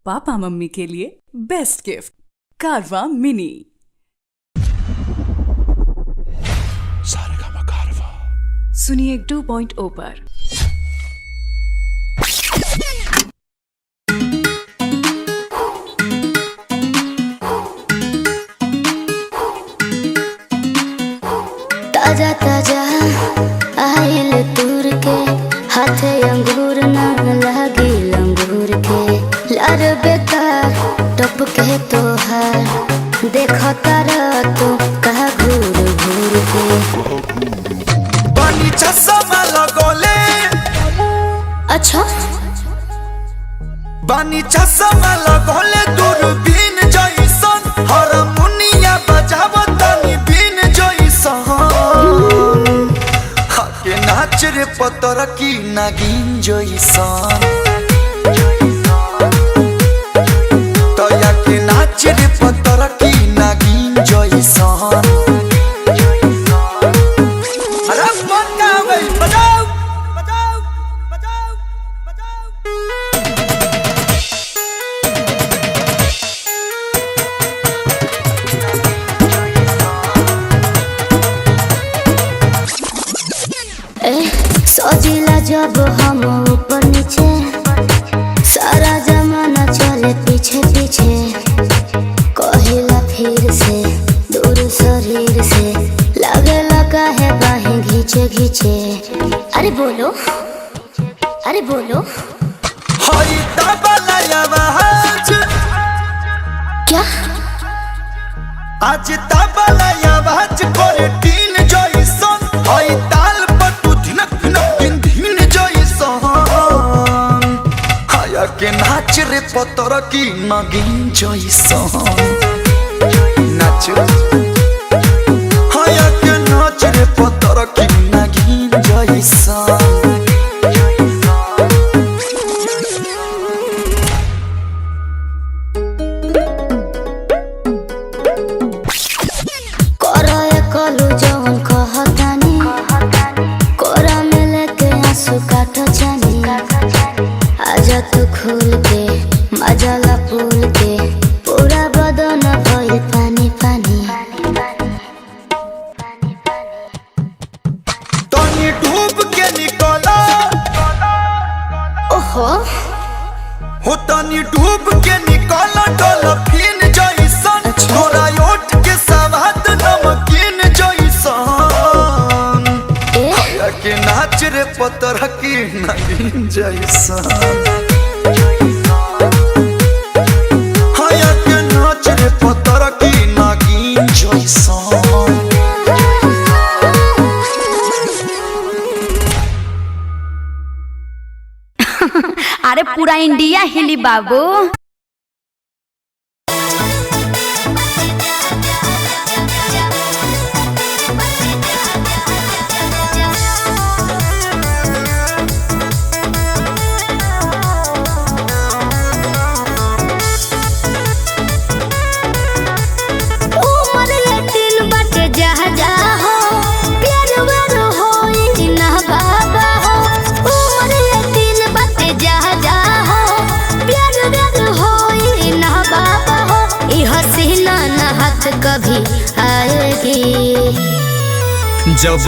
Papa mummy के लिए best gift कारवा मिनी। सारेगामा कारवा सुनिए 2.0 पर। ताजा ताजा आयल तूर के हाथे अंगूर ना लागी लंगूर के लार बेकार टप के तोहार देखो तारा तो कहा घूर घूर के पानी चश्मा लगोले। अच्छा बानी चश्मा लगोले दूरबीन जइसन हारमोनिया बजावत तनी बीन जइसन हाके नाच रे पतर की नागिन जइसन तया के नाच रे पतर की नागिन जइसन। अरे बजाओ बजाओ बजाओ बजाओ बजाओ। सजिला जब हम ऊपर नीचे सारा जमाना चले पीछे पीछे कहिला फिर से दूर शरीर से लगे लगा है बाहें घींचे घींचे। अरे बोलो अरे बोलो हरी तबला आवाज क्या आज तबला आवाज करे तीन जइसन हई ताल पर तू धिनक धिनक दिन दिन जइसन हाया के नाच रे पतर की नागिन जइसन नाच हाया के नाच रे पतर की नागिन जइसन। कलू जवन कहतानी कोरा में लेके आंसू काटो जानी आजा तू खुल के मजाला पुल के पूरा बदन भइल पानी पानी। तनी डूब के निकला ओहो हो तनी डूब के निकला डॉल्फिन जइसन तोरा ओठ के सवाद नमकीन जइसन हाया के नाच रे पतर की नागिन जइसन हाया के नाच रे पतर की नागिन जइसन। अरे पूरा इंडिया हिली बाबू। कभी आएगी जब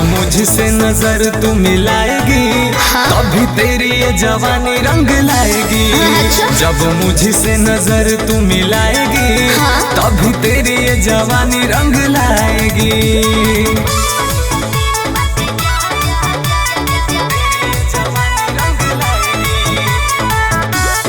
मुझसे नजर तू मिलाएगी तभी तेरी ये जवानी रंग लाएगी। जब मुझसे नजर तू मिलाएगी तभी तेरी ये जवानी रंग लाएगी।